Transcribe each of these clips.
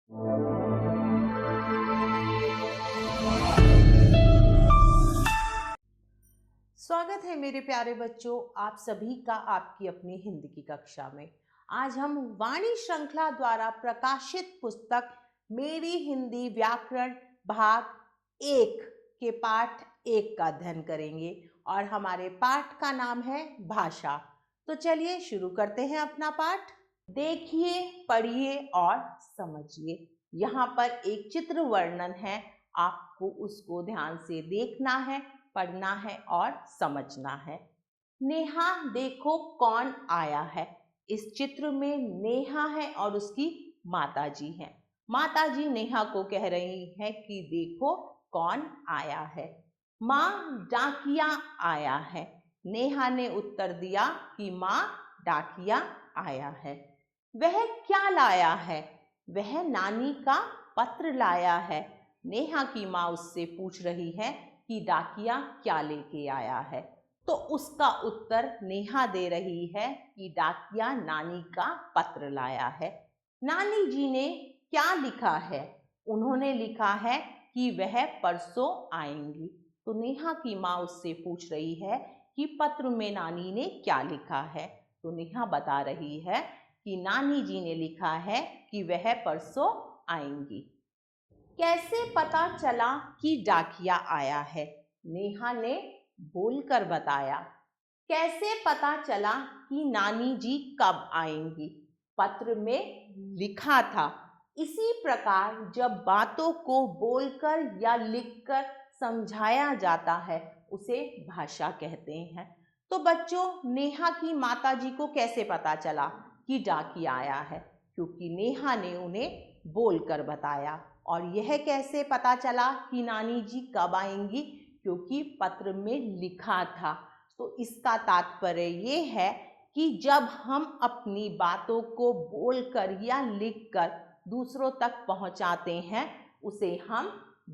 स्वागत है मेरे प्यारे बच्चों, आप सभी का आपकी अपनी हिंदी की कक्षा में। आज हम वाणी श्रृंखला द्वारा प्रकाशित पुस्तक मेरी हिंदी व्याकरण भाग 1 के पाठ 1 का अध्ययन करेंगे और हमारे पाठ का नाम है भाषा। तो चलिए शुरू करते हैं अपना पाठ। देखिए, पढ़िए और समझिए। यहाँ पर एक चित्र वर्णन है, आपको उसको ध्यान से देखना है, पढ़ना है और समझना है। नेहा देखो कौन आया है। इस चित्र में नेहा है और उसकी माताजी है। माताजी नेहा को कह रही है कि देखो कौन आया है। माँ डाकिया आया है। नेहा ने उत्तर दिया कि माँ डाकिया आया है। वह क्या लाया है? वह नानी का पत्र लाया है। नेहा की माँ उससे पूछ रही है कि डाकिया क्या लेके आया है। तो उसका उत्तर नेहा दे रही है कि डाकिया नानी का पत्र लाया है। नानी जी ने क्या लिखा है? उन्होंने लिखा है कि वह परसों आएंगी। तो नेहा की माँ उससे पूछ रही है कि पत्र में नानी ने क्या लिखा है। तो नेहा बता रही है कि नानी जी ने लिखा है कि वह परसों आएंगी। कैसे पता चला कि डाकिया आया है? नेहा ने बोलकर बताया। कैसे पता चला कि नानी जी कब आएंगी? पत्र में लिखा था। इसी प्रकार जब बातों को बोलकर या लिखकर समझाया जाता है उसे भाषा कहते हैं। तो बच्चों, नेहा की माताजी को कैसे पता चला कि डाकिया आया है? क्योंकि नेहा ने उन्हें बोलकर बताया। और यह कैसे पता चला कि नानी जी कब आएंगी? क्योंकि पत्र में लिखा था। तो इसका तात्पर्य ये है कि जब हम अपनी बातों को बोलकर या लिखकर दूसरों तक पहुंचाते हैं उसे हम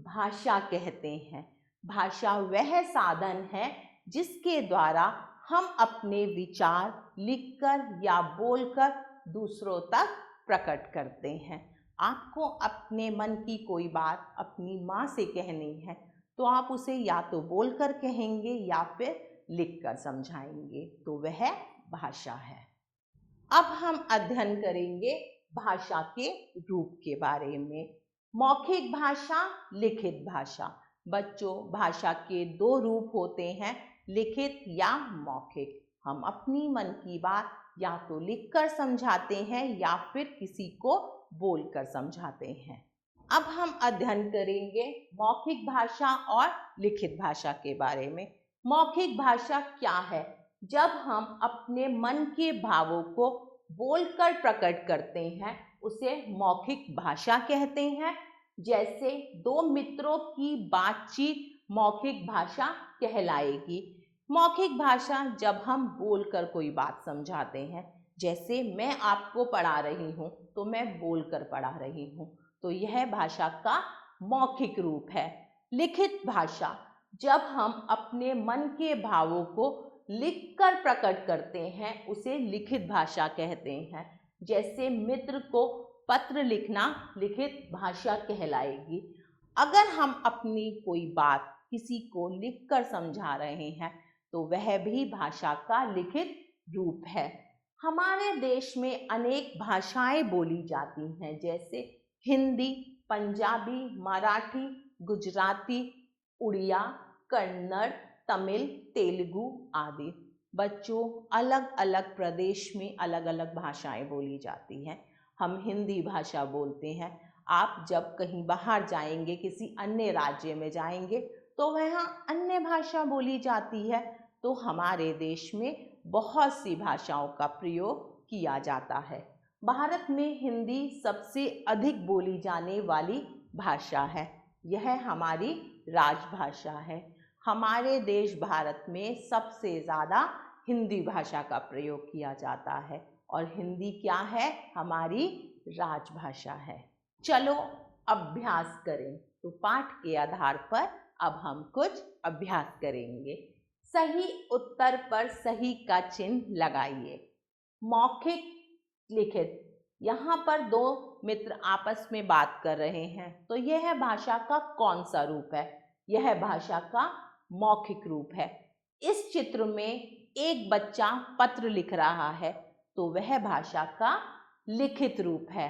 भाषा कहते हैं। भाषा वह साधन है जिसके द्वारा हम अपने विचार लिखकर या बोलकर दूसरों तक प्रकट करते हैं। आपको अपने मन की कोई बात अपनी माँ से कहनी है तो आप उसे या तो बोलकर कहेंगे या फिर लिखकर समझाएंगे, तो वह भाषा है। अब हम अध्ययन करेंगे भाषा के रूप के बारे में। मौखिक भाषा, लिखित भाषा। बच्चों, भाषा के 2 रूप होते हैं, लिखित या मौखिक। हम अपनी मन की बात या तो लिखकर समझाते हैं या फिर किसी को बोलकर समझाते हैं। अब हम अध्ययन करेंगे मौखिक भाषा और लिखित भाषा के बारे में। मौखिक भाषा क्या है? जब हम अपने मन के भावों को बोलकर प्रकट करते हैं उसे मौखिक भाषा कहते हैं। जैसे 2 मित्रों की बातचीत मौखिक भाषा कहलाएगी। मौखिक भाषा जब हम बोलकर कोई बात समझाते हैं, जैसे मैं आपको पढ़ा रही हूँ तो मैं बोलकर पढ़ा रही हूँ, तो यह भाषा का मौखिक रूप है। लिखित भाषा जब हम अपने मन के भावों को लिखकर प्रकट करते हैं उसे लिखित भाषा कहते हैं। जैसे मित्र को पत्र लिखना लिखित भाषा कहलाएगी। अगर हम अपनी कोई बात किसी को लिखकर समझा रहे हैं तो वह भी भाषा का लिखित रूप है। हमारे देश में अनेक भाषाएं बोली जाती हैं, जैसे हिंदी, पंजाबी, मराठी, गुजराती, उड़िया, कन्नड़, तमिल, तेलुगु आदि। बच्चों, अलग अलग प्रदेश में अलग अलग भाषाएं बोली जाती हैं। हम हिंदी भाषा बोलते हैं। आप जब कहीं बाहर जाएंगे, किसी अन्य राज्य में जाएंगे तो वहाँ अन्य भाषा बोली जाती है। तो हमारे देश में बहुत सी भाषाओं का प्रयोग किया जाता है। भारत में हिंदी सबसे अधिक बोली जाने वाली भाषा है। यह हमारी राजभाषा है। हमारे देश भारत में सबसे ज़्यादा हिंदी भाषा का प्रयोग किया जाता है और हिंदी क्या है? हमारी राजभाषा है। चलो अभ्यास करें। तो पाठ के आधार पर अब हम कुछ अभ्यास करेंगे। सही उत्तर पर सही का चिन्ह लगाइए। मौखिक, लिखित। यहाँ पर 2 मित्र आपस में बात कर रहे हैं, तो यह भाषा का कौन सा रूप है? यह भाषा का मौखिक रूप है। इस चित्र में एक बच्चा पत्र लिख रहा है, तो वह भाषा का लिखित रूप है।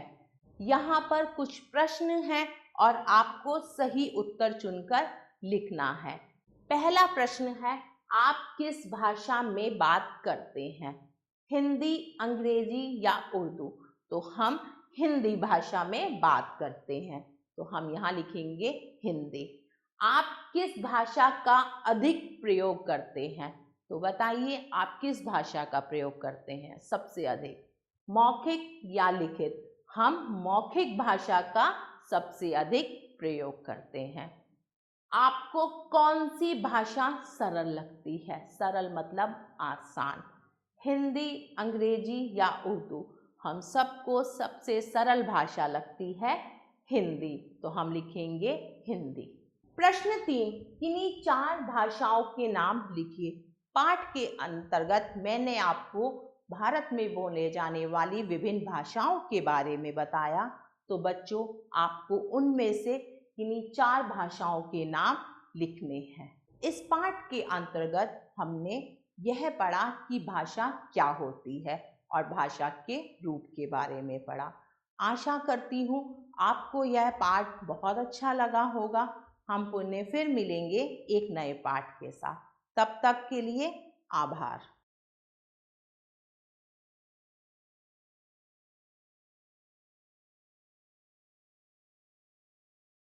यहाँ पर कुछ प्रश्न हैं और आपको सही उत्तर चुनकर लिखना है। पहला प्रश्न है, आप किस भाषा में बात करते हैं? हिंदी, अंग्रेजी या उर्दू? तो हम हिंदी भाषा में बात करते हैं, तो हम यहाँ लिखेंगे हिंदी। आप किस भाषा का अधिक प्रयोग करते हैं? तो बताइए, आप किस भाषा का प्रयोग करते हैं सबसे अधिक, मौखिक या लिखित? हम मौखिक भाषा का सबसे अधिक प्रयोग करते हैं। आपको कौन सी भाषा सरल लगती है? सरल मतलब आसान। हिंदी, अंग्रेजी या उर्दू? हम सबको सबसे सरल भाषा लगती है हिंदी, तो हम लिखेंगे हिंदी। प्रश्न 3, किन्हीं 4 भाषाओं के नाम लिखिए। पाठ के अंतर्गत मैंने आपको भारत में बोले जाने वाली विभिन्न भाषाओं के बारे में बताया, तो बच्चों आपको उनमें से किन्हीं 4 भाषाओं के नाम लिखने हैं। इस पाठ के अंतर्गत हमने यह पढ़ा कि भाषा क्या होती है और भाषा के रूप के बारे में पढ़ा। आशा करती हूँ आपको यह पाठ बहुत अच्छा लगा होगा। हम पुनः फिर मिलेंगे एक नए पाठ के साथ। तब तक के लिए आभार।